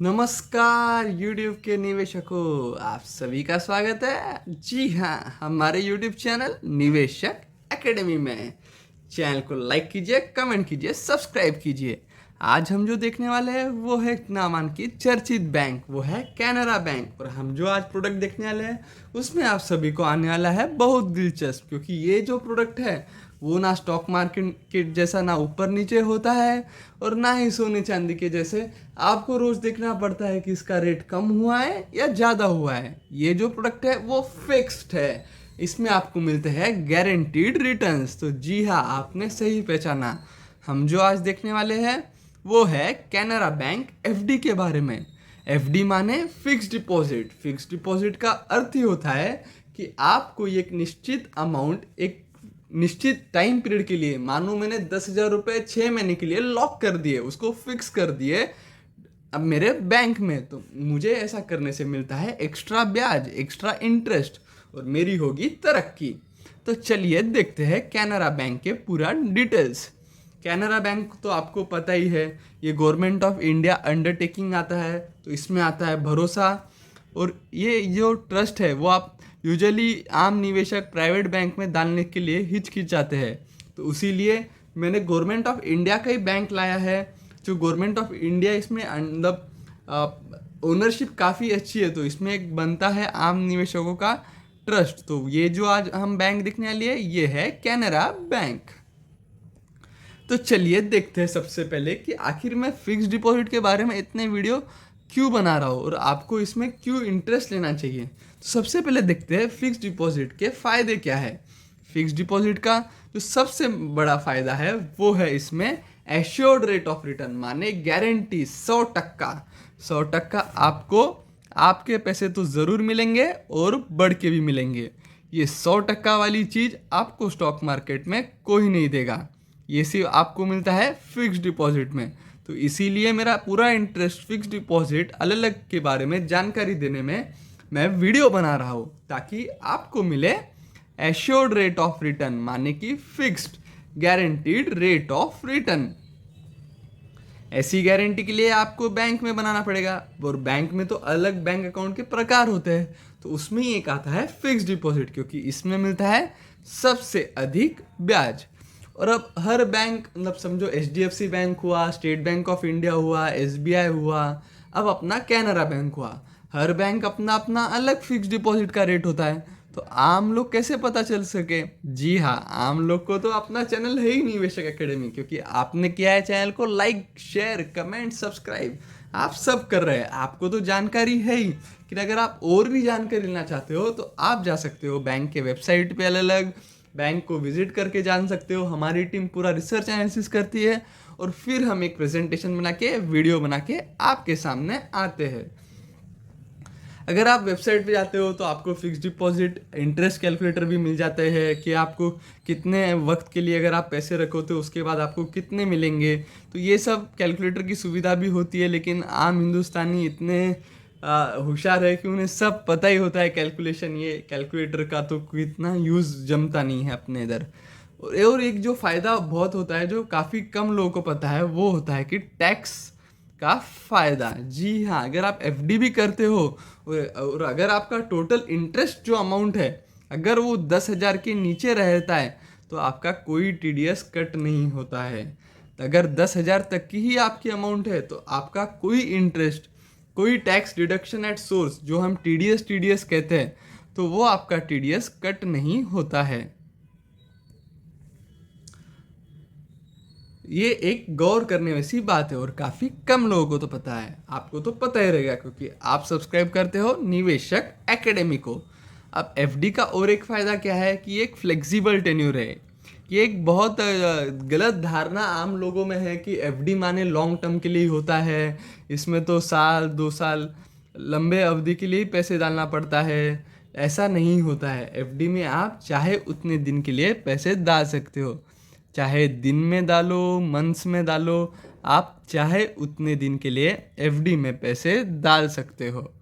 नमस्कार YouTube के निवेशकों, आप सभी का स्वागत है। जी हाँ, हमारे YouTube चैनल निवेशक एकेडमी में। चैनल को लाइक कीजिए, कमेंट कीजिए, सब्सक्राइब कीजिए। आज हम जो देखने वाले हैं वो है नामांकित चर्चित बैंक, वो है कैनरा बैंक। और हम जो आज प्रोडक्ट देखने वाले हैं उसमें आप सभी को आने वाला है बहुत दिलचस्प, क्योंकि ये जो प्रोडक्ट है वो ना स्टॉक मार्केट के जैसा ना ऊपर नीचे होता है और ना ही सोने चांदी के जैसे आपको रोज देखना पड़ता है कि इसका रेट कम हुआ है या ज़्यादा हुआ है। ये जो प्रोडक्ट है वो फिक्स्ड है, इसमें आपको मिलते हैं गारंटीड रिटर्न्स। तो जी हाँ, आपने सही पहचाना। हम जो आज देखने वाले हैं वो है कैनरा बैंक एफडी के बारे में। एफडी माने फिक्स्ड डिपॉजिट। फिक्स्ड डिपॉजिट का अर्थ ही होता है कि आपको एक निश्चित अमाउंट एक निश्चित टाइम पीरियड के लिए, मानो मैंने 10,000 रुपये 6 महीने के लिए लॉक कर दिए, उसको फिक्स कर दिए अब मेरे बैंक में, तो मुझे ऐसा करने से मिलता है एक्स्ट्रा ब्याज, एक्स्ट्रा इंटरेस्ट, और मेरी होगी तरक्की। तो चलिए देखते हैं कैनरा बैंक के पूरा डिटेल्स। कैनरा बैंक तो आपको पता ही है, ये गवर्नमेंट ऑफ इंडिया अंडरटेकिंग आता है, तो इसमें आता है भरोसा। और ये जो ट्रस्ट है वो आप यूजुअली आम निवेशक प्राइवेट बैंक में डालने के लिए हिचकिचाते हैं, तो इसीलिए मैंने गवर्नमेंट ऑफ इंडिया का ही बैंक लाया है। जो गवर्नमेंट ऑफ इंडिया, इसमें मतलब ओनरशिप काफ़ी अच्छी है, तो इसमें एक बनता है आम निवेशकों का ट्रस्ट। तो ये जो आज हम बैंक देखने वाली है ये है कैनरा बैंक। तो चलिए देखते हैं सबसे पहले कि आखिर मैं फिक्स डिपॉजिट के बारे में इतने वीडियो क्यों बना रहा हूँ और आपको इसमें क्यों इंटरेस्ट लेना चाहिए। तो सबसे पहले देखते हैं फिक्स डिपॉजिट के फ़ायदे क्या है। फिक्स डिपॉजिट का जो सबसे बड़ा फ़ायदा है वो है इसमें एश्योर्ड रेट ऑफ रिटर्न, माने गारंटी 100%। आपको आपके पैसे तो ज़रूर मिलेंगे और बढ़ के भी मिलेंगे। ये 100% वाली चीज़ आपको स्टॉक मार्केट में कोई नहीं देगा, ये सिर्फ आपको मिलता है फिक्स डिपॉजिट में। तो इसीलिए मेरा पूरा इंटरेस्ट फिक्स डिपॉजिट अलग अलग के बारे में जानकारी देने में मैं वीडियो बना रहा हूँ, ताकि आपको मिले एश्योर्ड रेट ऑफ रिटर्न, माने कि fixed guaranteed rate of return. ऐसी गारंटी के लिए आपको बैंक में बनाना पड़ेगा, और बैंक में तो अलग बैंक अकाउंट के प्रकार होते हैं, तो उसमें एक आता है फिक्स्ड डिपॉजिट, क्योंकि इसमें मिलता है सबसे अधिक ब्याज। और अब हर बैंक, मतलब समझो HDFC बैंक हुआ, स्टेट बैंक ऑफ इंडिया हुआ, SBI हुआ, अब अपना कैनरा बैंक हुआ, हर बैंक अपना अपना अलग फिक्स डिपॉजिट का रेट होता है। तो आम लोग कैसे पता चल सके? जी हाँ, आम लोग को तो अपना चैनल है ही निवेशक एकेडमी, क्योंकि आपने किया है चैनल को लाइक, शेयर, कमेंट, सब्सक्राइब, आप सब कर रहे हैं, आपको तो जानकारी है ही। कि अगर आप और भी जानकारी लेना चाहते हो तो आप जा सकते हो बैंक के वेबसाइट पे, अलग अलग बैंक को विजिट करके जान सकते हो। हमारी टीम पूरा रिसर्च एनालिसिस करती है और फिर हम एक प्रेजेंटेशन बना के, वीडियो बना के आपके सामने आते हैं। अगर आप वेबसाइट पे जाते हो तो आपको फिक्स डिपॉजिट इंटरेस्ट कैलकुलेटर भी मिल जाते हैं कि आपको कितने वक्त के लिए अगर आप पैसे रखो तो उसके बाद आपको कितने मिलेंगे। तो ये सब कैलकुलेटर की सुविधा भी होती है, लेकिन आम हिंदुस्तानी इतने होशियार है कि उन्हें सब पता ही होता है कैलकुलेशन, ये कैलकुलेटर का तो इतना यूज़ जमता नहीं है अपने इधर। और एक जो फ़ायदा बहुत होता है जो काफ़ी कम लोगों को पता है, वो होता है कि टैक्स का फ़ायदा। जी हाँ, अगर आप एफडी भी करते हो और अगर आपका टोटल इंटरेस्ट जो अमाउंट है अगर वो 10,000 के नीचे रहता है तो आपका कोई TDS कट नहीं होता है। अगर 10,000 तक की ही आपकी अमाउंट है तो आपका कोई इंटरेस्ट, कोई टैक्स डिडक्शन एट सोर्स, जो हम TDS कहते हैं, तो वो आपका TDS कट नहीं होता है। ये एक गौर करने वैसी बात है और काफ़ी कम लोगों को तो पता है। आपको तो पता ही रहेगा क्योंकि आप सब्सक्राइब करते हो निवेशक एकेडमी को। अब एफडी का और एक फ़ायदा क्या है कि एक फ्लेक्सिबल टेन्योर है। ये एक बहुत गलत धारणा आम लोगों में है कि एफडी माने लॉन्ग टर्म के लिए होता है, इसमें तो साल 2 साल लंबे अवधि के लिए पैसे डालना पड़ता है। ऐसा नहीं होता है। एफडी में आप चाहे उतने दिन के लिए पैसे डाल सकते हो, चाहे दिन में डालो, मंथ्स में डालो, आप चाहे उतने दिन के लिए एफडी में पैसे डाल सकते हो।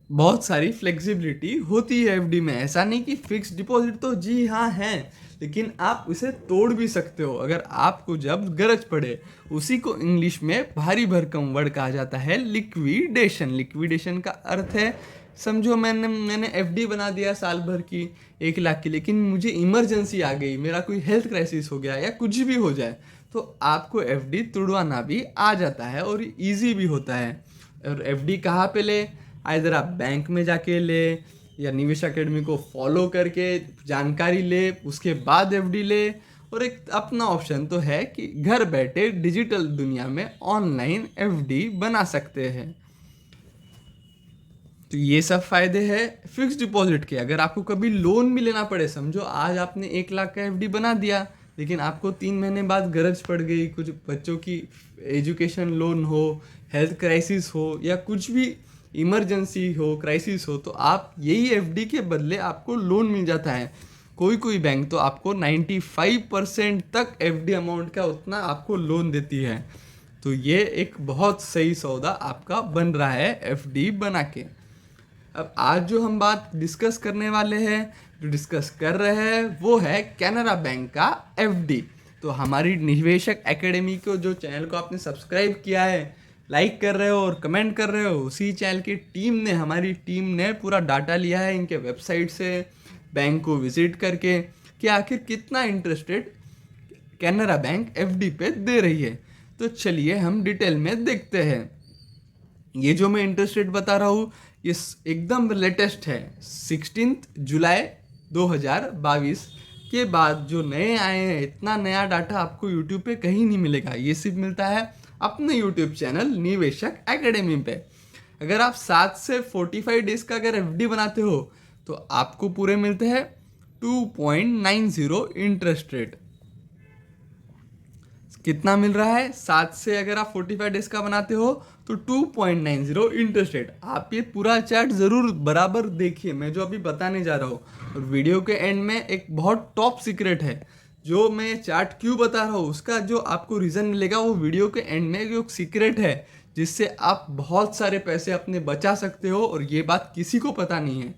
बहुत सारी फ्लेक्सिबिलिटी होती है एफडी में, ऐसा नहीं कि फिक्स डिपॉजिट तो जी हाँ है, लेकिन आप उसे तोड़ भी सकते हो अगर आपको जब गरज पड़े। उसी को इंग्लिश में भारी भरकम वर्ड कहा जाता है लिक्विडेशन। लिक्विडेशन का अर्थ है, समझो मैंने एफडी बना दिया साल भर की 1 लाख की, लेकिन मुझे इमरजेंसी आ गई, मेरा कोई हेल्थ क्राइसिस हो गया या कुछ भी हो जाए, तो आपको एफडी तुड़वाना भी आ जाता है और इजी भी होता है। और एफडी कहाँ पे ले, आइदर आप बैंक में जाके ले या निवेश एकेडमी को फॉलो करके जानकारी ले, उसके बाद एफडी ले। और एक अपना ऑप्शन तो है कि घर बैठे डिजिटल दुनिया में ऑनलाइन एफडी बना सकते हैं। तो ये सब फायदे हैं फिक्स डिपॉजिट के। अगर आपको कभी लोन भी लेना पड़े, समझो आज आपने 1 लाख का एफडी बना दिया, लेकिन आपको 3 महीने बाद गरज पड़ गई, कुछ बच्चों की एजुकेशन लोन हो, हेल्थ क्राइसिस हो या कुछ भी इमरजेंसी हो, क्राइसिस हो, तो आप यही एफडी के बदले आपको लोन मिल जाता है। कोई बैंक तो आपको 95% तक एफडी अमाउंट का उतना आपको लोन देती है। तो ये एक बहुत सही सौदा आपका बन रहा है एफडी बना के। अब आज जो हम बात डिस्कस करने वाले हैं, जो डिस्कस कर रहे हैं, वो है कैनरा बैंक का एफडी। तो हमारी निवेशक एकेडमी को जो चैनल को आपने सब्सक्राइब किया है, लाइक कर रहे हो और कमेंट कर रहे हो, उसी चैनल की हमारी टीम ने पूरा डाटा लिया है इनके वेबसाइट से, बैंक को विजिट करके, कि आखिर कितना interest rate Canara bank FD पे दे रही है। तो चलिए हम डिटेल में देखते हैं। ये जो मैं इंटरेस्ट रेट बता रहा हूँ, ये एकदम लेटेस्ट है, 16 जुलाई 2022 के बाद जो नए आए हैं। इतना नया डाटा आपको यूट्यूब पे कहीं नहीं मिलेगा, ये सिर्फ मिलता है अपने यूट्यूब चैनल निवेशक एकेडमी पे। अगर आप 7 से 45 डेज का अगर एफडी बनाते हो तो आपको पूरे मिलते हैं 2.90 इंटरेस्ट रेट। कितना मिल रहा है, 7 से अगर आप 45 डेज का बनाते हो तो 2.90 इंटरेस्ट रेट। आप ये पूरा चार्ट ज़रूर बराबर देखिए, मैं जो अभी बताने जा रहा हूँ। और वीडियो के एंड में एक बहुत टॉप सीक्रेट है, जो मैं चार्ट क्यों बता रहा हूँ उसका जो आपको रीज़न मिलेगा वो वीडियो के एंड में जो सीक्रेट है, जिससे आप बहुत सारे पैसे अपने बचा सकते हो। और ये बात किसी को पता नहीं है।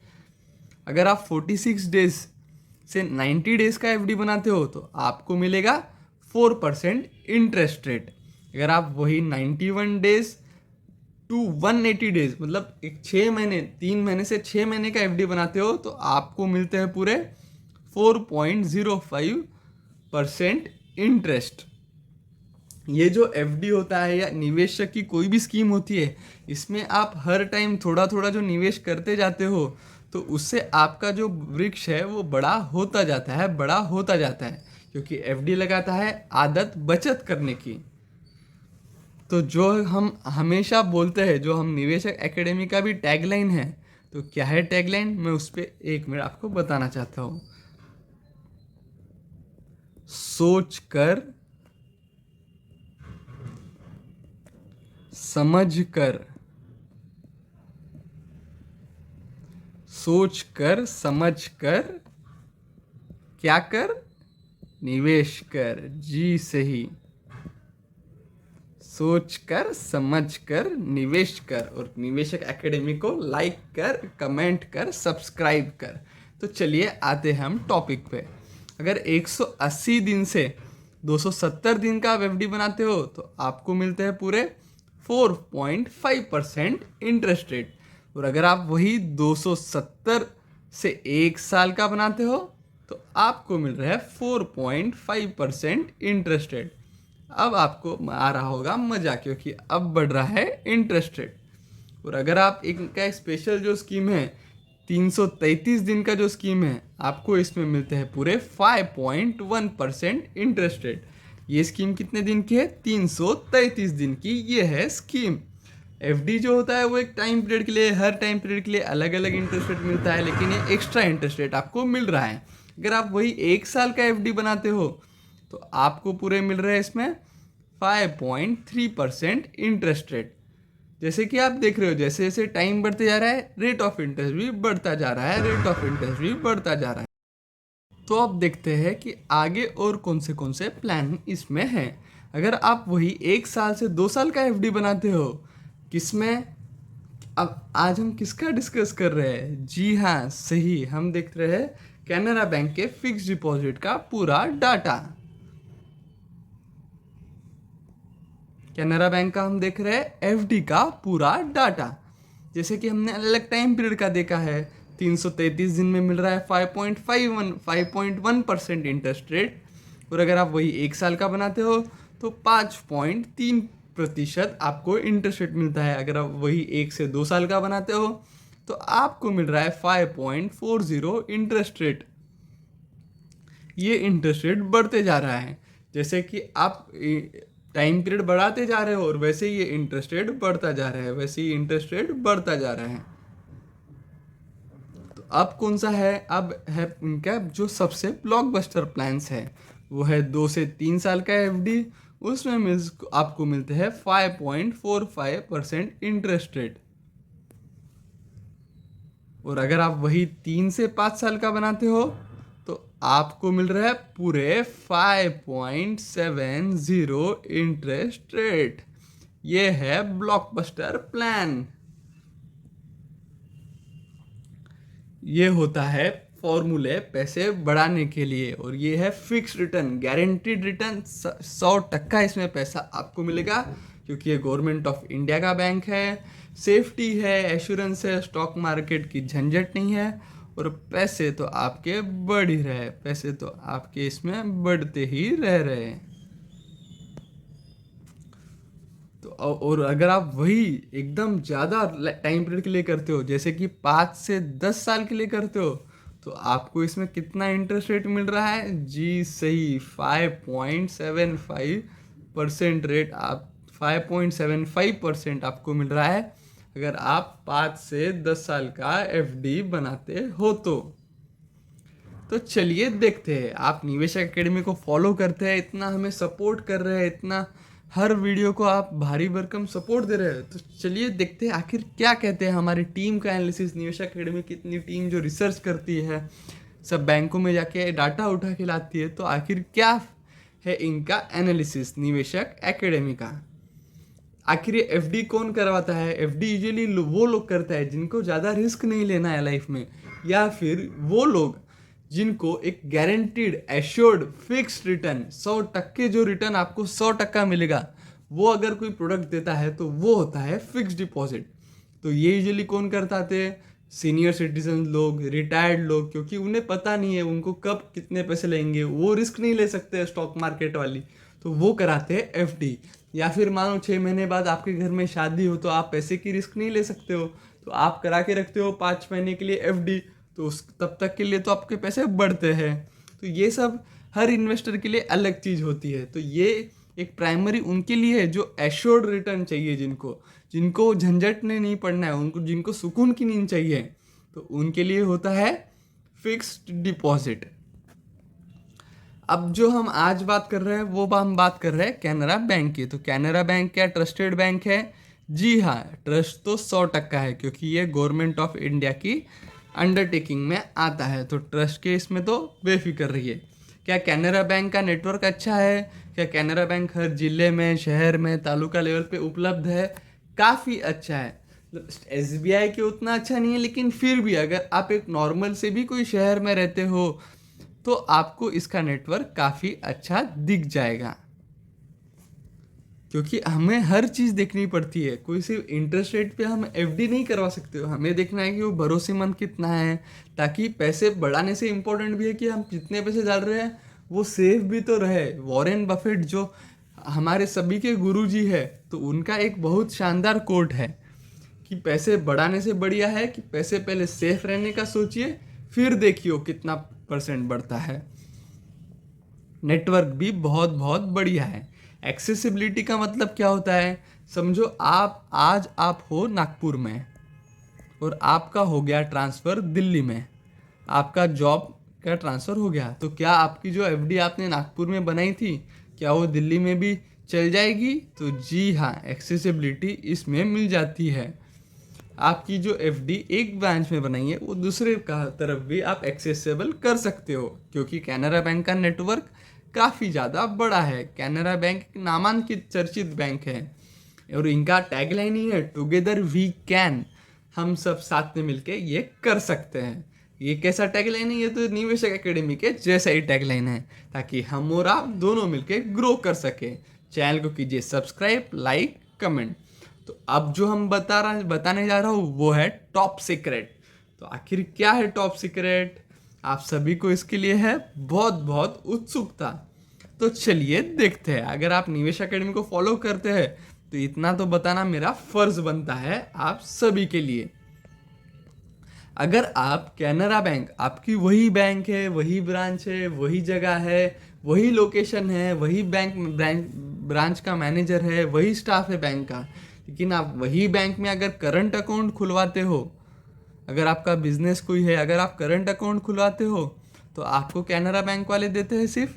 अगर आप 46 डेज से 90 डेज का एफडी बनाते हो तो आपको मिलेगा 4% इंटरेस्ट रेट। अगर आप वही 91 डेज टू 180 डेज, मतलब एक 6 महीने, 3 महीने से 6 महीने का एफडी बनाते हो तो आपको मिलते हैं पूरे 4.05% इंटरेस्ट। ये जो एफडी होता है या निवेशक की कोई भी स्कीम होती है, इसमें आप हर टाइम थोड़ा थोड़ा जो निवेश करते जाते हो तो उससे आपका जो वृक्ष है वो बड़ा होता जाता है, बड़ा होता जाता है, क्योंकि एफडी लगाता है आदत बचत करने की। तो जो हम हमेशा बोलते हैं, जो हम निवेशक एकेडमी का भी टैगलाइन है, तो क्या है टैगलाइन, मैं उस पर 1 मिनट आपको बताना चाहता हूँ। सोच कर समझ कर, सोच कर समझ कर क्या कर, निवेश कर। जी सही, सोच कर समझ कर निवेश कर। और निवेशक एकेडमी को लाइक कर, कमेंट कर, सब्सक्राइब कर। तो चलिए आते हैं हम टॉपिक पे। अगर 180 दिन से 270 दिन का आप एफडी बनाते हो तो आपको मिलते हैं पूरे 4.5% इंटरेस्ट रेट। और अगर आप वही 270 से 1 साल का बनाते हो तो आपको मिल रहा है 4.5% इंटरेस्ट रेट। अब आपको आ रहा होगा मजा, क्योंकि अब बढ़ रहा है इंटरेस्ट रेट। और अगर आप इनका स्पेशल जो स्कीम है 333 दिन का जो स्कीम है, आपको इसमें मिलते हैं पूरे 5.1% इंटरेस्ट रेट। ये स्कीम कितने दिन की है, 333 दिन की ये है स्कीम। एफडी जो होता है वो एक टाइम पीरियड के लिए, हर टाइम पीरियड के लिए अलग अलग इंटरेस्ट रेट मिलता है, लेकिन ये एक्स्ट्रा इंटरेस्ट रेट आपको मिल रहा है। अगर आप वही 1 साल का एफडी बनाते हो तो आपको पूरे मिल रहे हैं इसमें 5.3% इंटरेस्ट रेट। जैसे कि आप देख रहे हो, जैसे जैसे टाइम बढ़ते जा रहा है, रेट ऑफ इंटरेस्ट भी बढ़ता जा रहा है, रेट ऑफ इंटरेस्ट भी बढ़ता जा रहा है। तो अब देखते हैं कि आगे और कौन से प्लान इसमें हैं। अगर आप वही 1 साल से 2 साल का एफडी बनाते हो, किसमें, अब आज हम किसका डिस्कस कर रहे हैं, जी हाँ सही, हम देख रहे हैं कैनरा बैंक के फिक्स डिपॉजिट का पूरा डाटा। कैनरा बैंक का हम देख रहे हैं एफडी का पूरा डाटा। जैसे कि हमने अलग अलग टाइम पीरियड का देखा है, 333 दिन में मिल रहा है 5.1% इंटरेस्ट रेट, और अगर आप वही एक साल का बनाते हो तो 5.3% आपको इंटरेस्ट रेट मिलता है। अगर आप वही 1 से 2 साल का बनाते हो तो आपको मिल रहा है 5.40 इंटरेस्ट रेट। ये इंटरेस्ट रेट बढ़ते जा रहा है, जैसे कि आप टाइम पीरियड बढ़ाते जा रहे हो और वैसे ही ये इंटरेस्ट रेट बढ़ता जा रहा है, वैसे ही इंटरेस्ट रेट बढ़ता जा रहा है। तो अब कौन सा है, अब है उनका जो सबसे ब्लॉकबस्टर प्लान्स है, वो है 2 से 3 साल का एफडी। उसमें आपको मिलते हैं 5.45% इंटरेस्ट रेट, और अगर आप वही 3 से 5 साल का बनाते हो तो आपको मिल रहा है पूरे 5.70 इंटरेस्ट रेट। ये है ब्लॉकबस्टर प्लान। ये होता है फॉर्मूले पैसे बढ़ाने के लिए, और ये है फिक्स रिटर्न, गारंटीड रिटर्न। 100% इसमें पैसा आपको मिलेगा, क्योंकि ये गवर्नमेंट ऑफ इंडिया का बैंक है। सेफ्टी है, एश्योरेंस है, स्टॉक मार्केट की झंझट नहीं है, और पैसे तो आपके बढ़ ही रहे, पैसे तो आपके इसमें बढ़ते ही रह रहे हैं। तो और अगर आप वही एकदम ज़्यादा टाइम पीरियड के लिए करते हो, जैसे कि 5 से 10 साल के लिए करते हो, तो आपको इसमें कितना इंटरेस्ट रेट मिल रहा है? जी सही, 5.75% रेट, आप 5.75% आपको मिल रहा है अगर आप 5 से 10 साल का एफडी बनाते हो तो चलिए देखते हैं। आप निवेशक एकेडमी को फॉलो करते हैं, इतना हमें सपोर्ट कर रहे हैं, इतना हर वीडियो को आप भारी भरकम सपोर्ट दे रहे हैं, तो चलिए देखते हैं आखिर क्या कहते हैं हमारी टीम का एनालिसिस। निवेशक एकेडमी की इतनी टीम जो रिसर्च करती है, सब बैंकों में जाके डाटा उठा के लाती है, तो आखिर क्या है इनका एनालिसिस निवेशक एकेडमी का। आखिर ये एफडी कौन करवाता है? एफडी यूजुअली वो लोग करता है जिनको ज़्यादा रिस्क नहीं लेना है लाइफ में, या फिर वो लोग जिनको एक गारंटीड एश्योर्ड फिक्स्ड रिटर्न 100% जो रिटर्न आपको 100% मिलेगा, वो अगर कोई प्रोडक्ट देता है तो वो होता है फिक्स्ड डिपॉजिट। तो ये यूजुअली कौन करता थे? सीनियर सिटीजन लोग, रिटायर्ड लोग, क्योंकि उन्हें पता नहीं है उनको कब कितने पैसे लेंगे, वो रिस्क नहीं ले सकते स्टॉक मार्केट वाली, तो वो कराते हैं एफडी। या फिर मानो 6 महीने बाद आपके घर में शादी हो तो आप पैसे की रिस्क नहीं ले सकते हो, तो आप करा के रखते हो 5 महीने के लिए एफडी, तो उस तब तक के लिए तो आपके पैसे बढ़ते हैं। तो ये सब हर इन्वेस्टर के लिए अलग चीज़ होती है। तो ये एक प्राइमरी उनके लिए है जो एश्योर्ड रिटर्न चाहिए, जिनको झंझट में नहीं पड़ना है, उनको जिनको सुकून की नींद चाहिए, तो उनके लिए होता है फिक्स्ड डिपॉजिट। अब जो हम आज बात कर रहे हैं वो हम बात कर रहे हैं कैनरा बैंक की। तो कैनरा बैंक क्या ट्रस्टेड बैंक है? जी हाँ, ट्रस्ट तो 100% है, क्योंकि ये गवर्नमेंट ऑफ इंडिया की अंडरटेकिंग में आता है, तो ट्रस्ट के इसमें तो बेफिक्र रहिए। क्या कैनरा बैंक का नेटवर्क अच्छा है? क्या कैनरा बैंक हर जिले में, शहर में, तालुका लेवल पे उपलब्ध है? काफ़ी अच्छा है। एसबीआई के उतना अच्छा नहीं है, लेकिन फिर भी अगर आप एक नॉर्मल से भी कोई शहर में रहते हो तो आपको इसका नेटवर्क काफ़ी अच्छा दिख जाएगा, क्योंकि हमें हर चीज़ देखनी पड़ती है। कोई सिर्फ इंटरेस्ट रेट पे हम एफडी नहीं करवा सकते हो, हमें देखना है कि वो भरोसेमंद कितना है, ताकि पैसे बढ़ाने से इम्पोर्टेंट भी है कि हम जितने पैसे डाल रहे हैं वो सेफ भी तो रहे। वॉरेन बफेट जो हमारे सभी के गुरुजी है, तो उनका एक बहुत शानदार कोट है कि पैसे बढ़ाने से बढ़िया है कि पैसे पहले सेफ रहने का सोचिए, फिर देखियो कितना % बढ़ता है। नेटवर्क भी बहुत बहुत बढ़िया है। एक्सेसिबिलिटी का मतलब क्या होता है? समझो आप हो नागपुर में और आपका हो गया ट्रांसफ़र दिल्ली में, आपका जॉब का ट्रांसफ़र हो गया, तो क्या आपकी जो एफडी आपने नागपुर में बनाई थी, क्या वो दिल्ली में भी चल जाएगी? तो जी हाँ, एक्सेसिबिलिटी इसमें मिल जाती है। आपकी जो एफडी एक ब्रांच में बनाई है वो दूसरे का तरफ भी आप एक्सेसिबल कर सकते हो, क्योंकि कैनरा बैंक का नेटवर्क काफ़ी ज़्यादा बड़ा है। कैनरा बैंक एक नामांकित चर्चित बैंक है, और इनका टैगलाइन ही है टुगेदर वी कैन, हम सब साथ में मिलके ये कर सकते हैं। ये कैसा टैगलाइन है? ये तो निवेशक एकेडमी के जैसा ही टैगलाइन है, ताकि हम और आप दोनों मिलके ग्रो कर सके। चैनल को कीजिए सब्सक्राइब, लाइक, कमेंट। तो अब जो हम बताने जा रहा हूँ वो है टॉप सीक्रेट। तो आखिर क्या है टॉप सीक्रेट? आप सभी को इसके लिए है बहुत बहुत उत्सुकता। तो चलिए देखते हैं। अगर आप निवेश एकेडमी को फॉलो करते हैं तो इतना तो बताना मेरा फर्ज बनता है आप सभी के लिए। अगर आप कैनरा बैंक, आपकी वही बैंक है, वही ब्रांच है, वही जगह है, वही लोकेशन है, वही ब्रांच का मैनेजर है, वही स्टाफ है बैंक का, लेकिन आप वही बैंक में अगर करंट अकाउंट खुलवाते हो, अगर आपका बिजनेस कोई है, अगर आप करंट अकाउंट खुलवाते हो, तो आपको कैनरा बैंक वाले देते हैं सिर्फ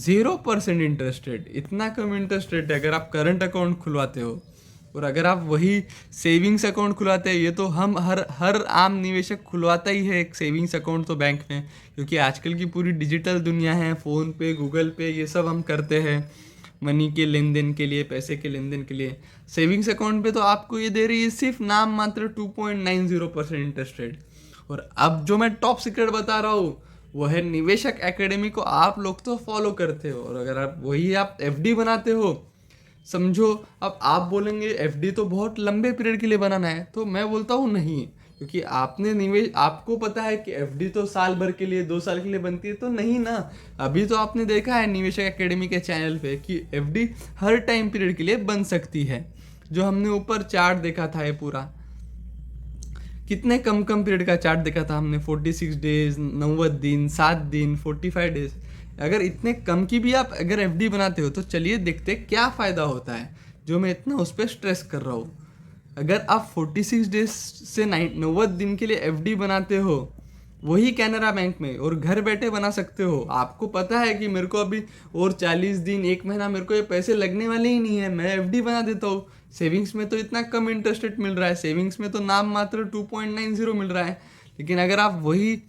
0% इंटरेस्ट रेट। इतना कम इंटरेस्ट रेट है अगर आप करंट अकाउंट खुलवाते हो। और अगर आप वही सेविंग्स अकाउंट खुलवाते हैं, ये तो हम हर आम निवेशक खुलवाता ही है एक सेविंग्स अकाउंट तो बैंक में, क्योंकि आजकल की पूरी डिजिटल दुनिया है, फ़ोन पे, गूगल पे, ये सब हम करते हैं मनी के लेन देन के लिए, पैसे के लेन देन के लिए। सेविंग्स अकाउंट पे तो आपको ये दे रही है सिर्फ नाम मात्र 2.90% इंटरेस्ट रेट। और अब जो मैं टॉप सीक्रेट बता रहा हूँ वो है निवेशक एकेडमी को आप लोग तो फॉलो करते हो, और अगर आप वही आप एफडी बनाते हो, समझो अब आप बोलेंगे एफडी तो बहुत लंबे पीरियड के लिए बनाना है, तो मैं बोलता हूँ नहीं, क्योंकि आपको पता है कि एफडी तो साल भर के लिए, 2 साल के लिए बनती है, तो नहीं ना। अभी तो आपने देखा है निवेशक एकेडमी के चैनल पे कि एफडी हर टाइम पीरियड के लिए बन सकती है। जो हमने ऊपर चार्ट देखा था, ये पूरा कितने कम पीरियड का चार्ट देखा था हमने, 46 डेज, 90 दिन, 7 दिन, 45 डेज। अगर इतने कम की भी आप अगर एफडी बनाते हो तो चलिए देखते क्या फ़ायदा होता है, जो मैं इतना उस पर स्ट्रेस कर रहा हूँ। अगर आप 46 डेज से 90 दिन के लिए एफडी बनाते हो वही कैनरा बैंक में, और घर बैठे बना सकते हो, आपको पता है कि मेरे को अभी और 40 दिन, 1 महीना मेरे को ये पैसे लगने वाले ही नहीं है, मैं एफडी बना देता हूँ। सेविंग्स में तो इतना कम इंटरेस्ट रेट मिल रहा है, सेविंग्स में तो नाम मात्र 2.90 मिल रहा है, लेकिन अगर आप वही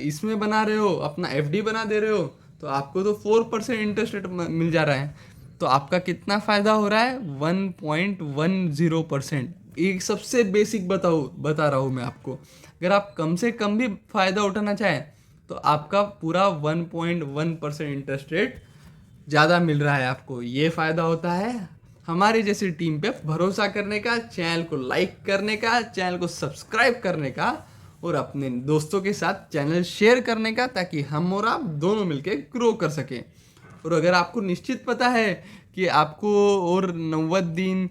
इसमें बना रहे हो, अपना एफडी बना दे रहे हो, तो आपको तो 4% इंटरेस्ट रेट मिल जा रहा है। तो आपका कितना फ़ायदा हो रहा है? 1.10%। एक सबसे बेसिक बता रहा हूँ मैं आपको। अगर आप कम से कम भी फ़ायदा उठाना चाहें तो आपका पूरा 1.1% इंटरेस्ट रेट ज़्यादा मिल रहा है आपको। ये फ़ायदा होता है हमारे जैसी टीम पे भरोसा करने का, चैनल को लाइक करने का, चैनल को सब्सक्राइब करने का, और अपने दोस्तों के साथ चैनल शेयर करने का, ताकि हम और आप दोनों मिलके ग्रो कर सकें। और अगर आपको निश्चित पता है कि आपको और 90 दिन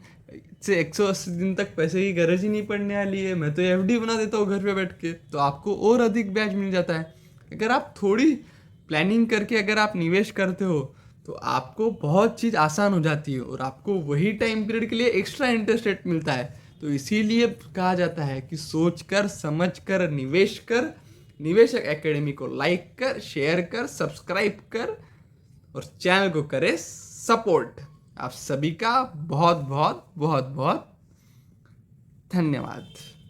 से 180 दिन तक पैसे की गरज ही नहीं पड़ने वाली है, मैं तो एफडी बना देता हूँ घर पे बैठ के, तो आपको और अधिक ब्याज मिल जाता है। अगर आप थोड़ी प्लानिंग करके अगर आप निवेश करते हो तो आपको बहुत चीज़ आसान हो जाती है, और आपको वही टाइम पीरियड के लिए एक्स्ट्रा इंटरेस्ट रेट मिलता है। तो इसीलिए कहा जाता है कि सोच कर समझ कर निवेश कर। निवेशक एकेडमी को लाइक कर, शेयर कर, सब्सक्राइब कर, और चैनल को करे सपोर्ट। आप सभी का बहुत बहुत बहुत बहुत धन्यवाद।